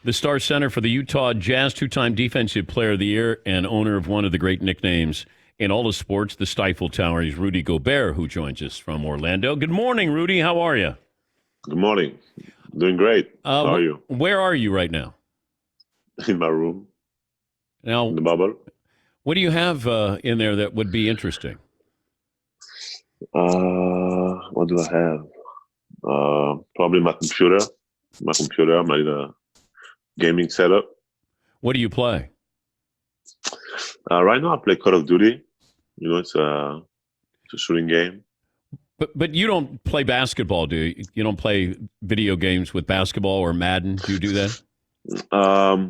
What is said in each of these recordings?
The star center for the Utah Jazz, two-time Defensive Player of the Year, and owner of one of the great nicknames in all of sports, the Eiffel Tower. He's Rudy Gobert, who joins us from Orlando. Good morning, Rudy. How are you? Good morning. Doing great. How are you? Where are you right now? In my room, Now, in the bubble. what do you have in there that would be interesting? What do I have? Probably my computer. My little gaming setup. What do you play? Right now, I play Call of Duty. It's a shooting game. But you don't play basketball, do you? You don't play video games with basketball or Madden? Do you do that? I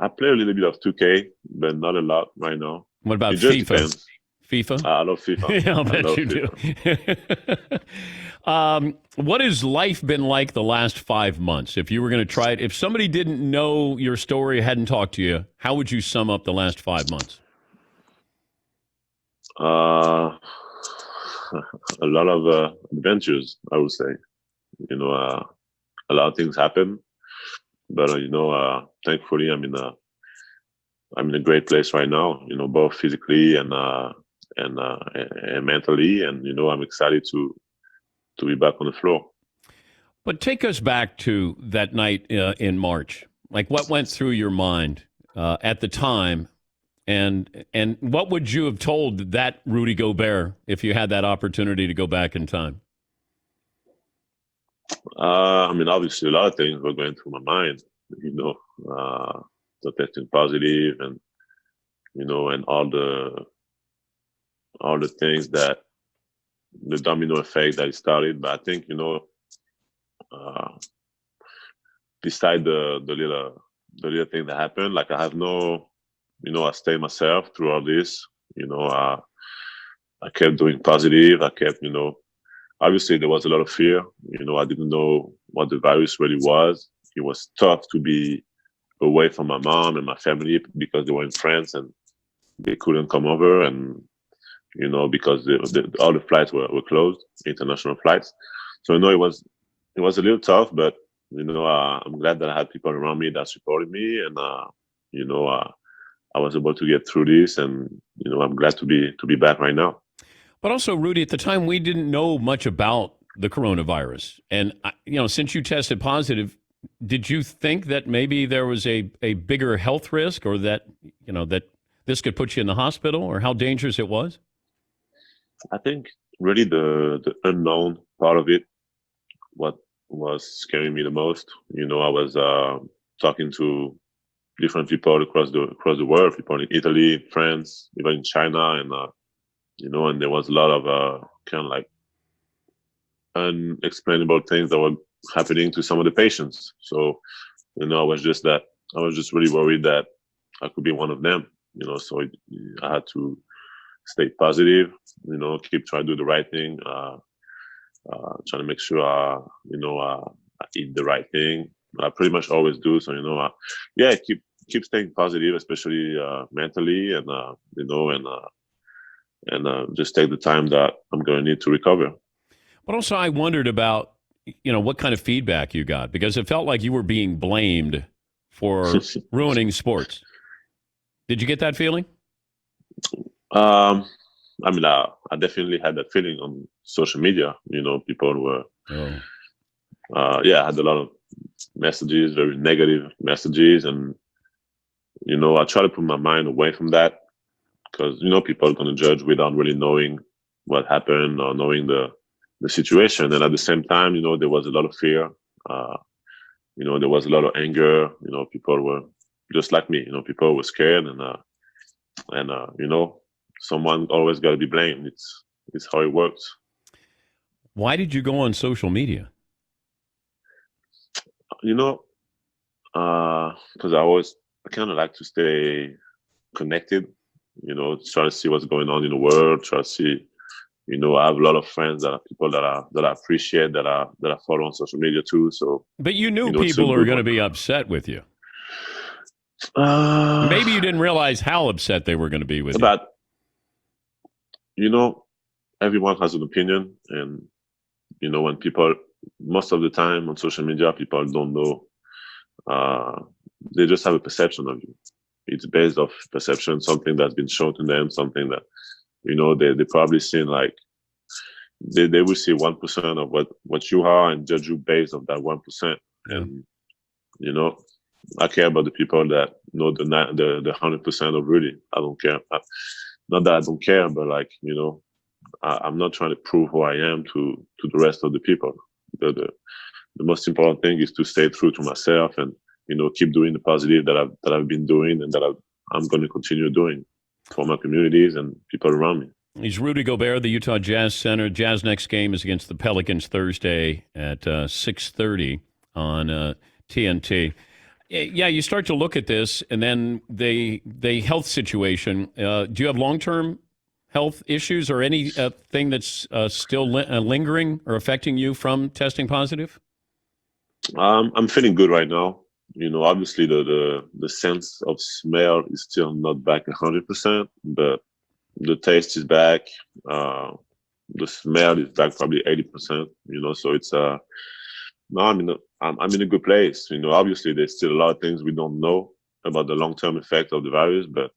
play a little bit of 2K, but not a lot right now. What about It just FIFA? depends. FIFA? I love FIFA. Yeah, I'll I bet love you FIFA. do. What has life been like the last 5 months? If you were going to try it, if somebody didn't know your story, hadn't talked to you, how would you sum up the last 5 months? Uh, a lot of adventures, I would say. A lot of things happen, but thankfully, I'm in a great place right now. Both physically and mentally, and I'm excited to be back on the floor. But take us back to that night in March. Like, what went through your mind at the time, and what would you have told that Rudy Gobert if you had that opportunity to go back in time? Obviously, a lot of things were going through my mind. So testing positive, and and all the things that the domino effect that it started. But I think uh, beside the little thing that happened, like I have no, I stay myself through all this. I kept doing positive. I kept, obviously there was a lot of fear. I didn't know what the virus really was. It was tough to be away from my mom and my family because they were in France and they couldn't come over, and because all the flights were closed, international flights. So it was a little tough, but I'm glad that I had people around me that supported me, and I was able to get through this, and I'm glad to be back right now. But also, Rudy, at the time, we didn't know much about the coronavirus. And, since you tested positive, did you think that maybe there was a bigger health risk, or that, that this could put you in the hospital, or how dangerous it was? I think really the unknown part of it, what was scaring me the most. I was talking to different people across the world, people in Italy, France, even in China, and and there was a lot of kind of like unexplainable things that were happening to some of the patients. So, I was just really worried that I could be one of them. So I had to stay positive. Keep trying to do the right thing. Trying to make sure I eat the right thing. I pretty much always do. So keep staying positive, especially mentally, and just take the time that I'm going to need to recover. But also, I wondered about, what kind of feedback you got, because it felt like you were being blamed for ruining sports. Did you get that feeling? I definitely had that feeling on social media. People were, I had a lot of messages, very negative messages, and I try to put my mind away from that, because people are going to judge without really knowing what happened or knowing the situation. And at the same time, there was a lot of fear. There was a lot of anger. People were just like me. People were scared, and someone always got to be blamed. It's how it works. Why did you go on social media? Because I kind of like to stay connected. Try to see what's going on in the world. Try to see. I have a lot of friends that are people that I appreciate, that I follow on social media too. So, but you knew people are going to be upset with you. Maybe you didn't realize how upset they were going to be with you. But everyone has an opinion, and when people, most of the time on social media, people don't know uh, they just have a perception of you. It's based off perception, something that's been shown to them, something that they probably seen like they will see 1% of what you are and judge you based on that 1%. Yeah. And I care about the people that know the 100% of Rudy. I don't care. Not that I don't care, but like I'm not trying to prove who I am to the rest of the people. The most important thing is to stay true to myself and keep doing the positive that I've been doing and that I'm going to continue doing for my communities and people around me. He's Rudy Gobert, the Utah Jazz center. Jazz next game is against the Pelicans Thursday at 6:30 on TNT. Yeah, you start to look at this, and then the health situation. Do you have long-term health issues or anything that's still lingering or affecting you from testing positive? I'm feeling good right now. Obviously the sense of smell is still not back 100%, but the taste is back. The smell is back probably 80%. So it's no, I'm in a good place. Obviously there's still a lot of things we don't know about the long-term effect of the virus, but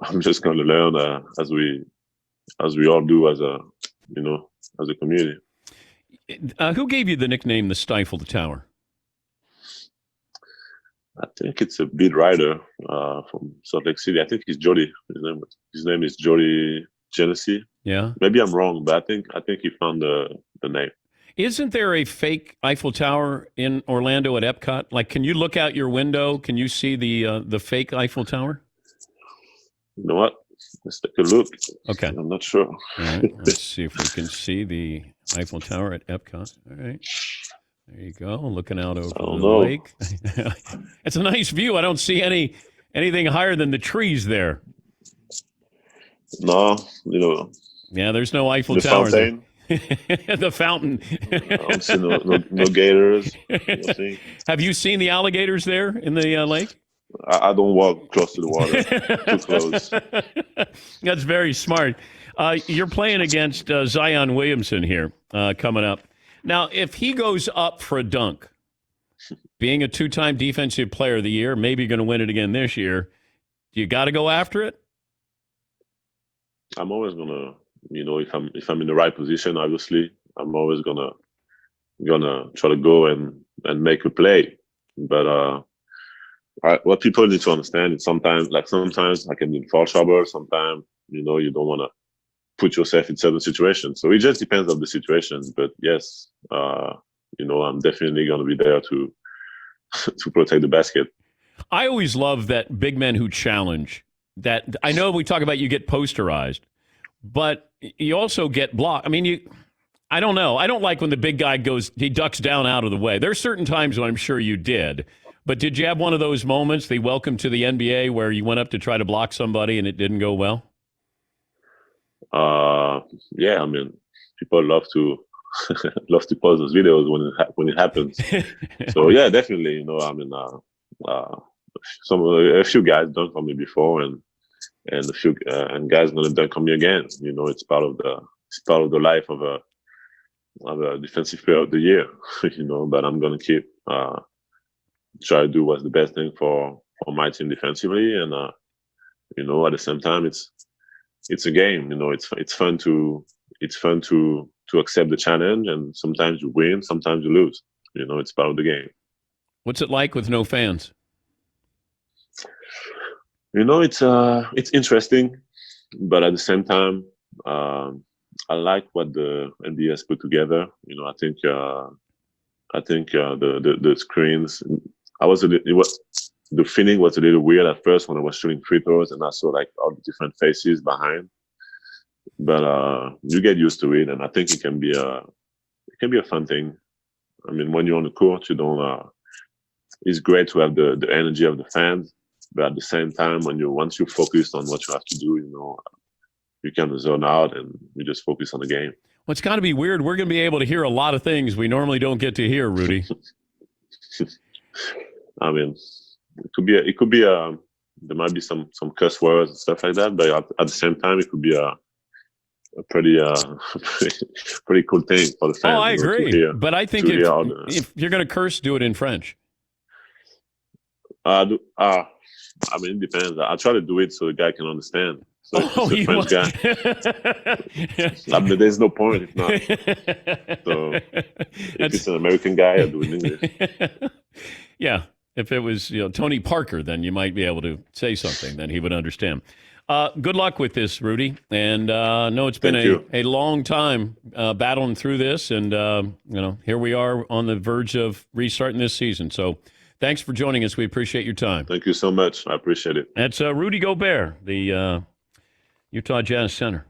I'm just going to learn as we all do as a community. Who gave you the nickname the Stifle Tower? I think it's a beat writer from Salt Lake City. I think he's Jody. His name is Jody Genesee. Yeah. Maybe I'm wrong, but I think he found the name. Isn't there a fake Eiffel Tower in Orlando at Epcot? Like, can you look out your window? Can you see the fake Eiffel Tower? You know what? Let's take a look. Okay. I'm not sure. All right. Let's see if we can see the Eiffel Tower at Epcot. All right. There you go. Looking out over the lake. It's a nice view. I don't see anything higher than the trees there. No, Yeah, there's no Eiffel the Tower fountain. there. The fountain. I don't see no gators. Have you seen the alligators there in the lake? I don't walk close to the water. Too close. That's very smart. You're playing against Zion Williamson here coming up. Now, if he goes up for a dunk, being a two-time Defensive Player of the Year, maybe going to win it again this year, you got to go after it? I'm always gonna, if I'm in the right position, obviously, I'm always gonna try to go and make a play. But what people need to understand is sometimes I can be in foul trouble. Sometimes you don't want to put yourself in certain situations. So it just depends on the situations. But yes, I'm definitely gonna be there to to protect the basket. I always love that big men who challenge. That I know we talk about you get posterized, but you also get blocked. I mean, I don't know. I don't like when the big guy he ducks down out of the way. There are certain times when I'm sure you did. But did you have one of those moments, the welcome to the NBA, where you went up to try to block somebody and it didn't go well? Yeah, I mean, people love to post those videos when it happens. So yeah, definitely. A few guys done for me before, and a few and guys gonna dunk on me again. It's part of the life of a Defensive Player of the Year. But I'm gonna keep try to do what's the best thing for my team defensively, and at the same time, it's a game. It's fun to accept the challenge, and sometimes you win, sometimes you lose. It's part of the game. What's it like with no fans? It's interesting, but at the same time, I like what the NBA has put together. I think the screens. The feeling was a little weird at first when I was shooting free throws and I saw like all the different faces behind. But you get used to it, and I think it can be a fun thing. I mean, when you're on the court, it's great to have the energy of the fans, but at the same time, once you're focused on what you have to do, you can zone out and you just focus on the game. Well, it's got to be weird. We're going to be able to hear a lot of things we normally don't get to hear, Rudy. I mean, it could be there might be some cuss words and stuff like that, but at the same time, it could be a pretty pretty cool thing for the fans. Oh, I To agree. hear, But I think if you're going to curse, do it in French. I mean, it depends. I try to do it so the guy can understand. So if it's a French guy, I mean, there's no point if not. So if it's an American guy, I do it in English. Yeah. If it was Tony Parker, then you might be able to say something. Then he would understand. Good luck with this, Rudy. And no, it's been a long time battling through this, and here we are on the verge of restarting this season. So thanks for joining us. We appreciate your time. Thank you so much. I appreciate it. That's Rudy Gobert, the Utah Jazz center.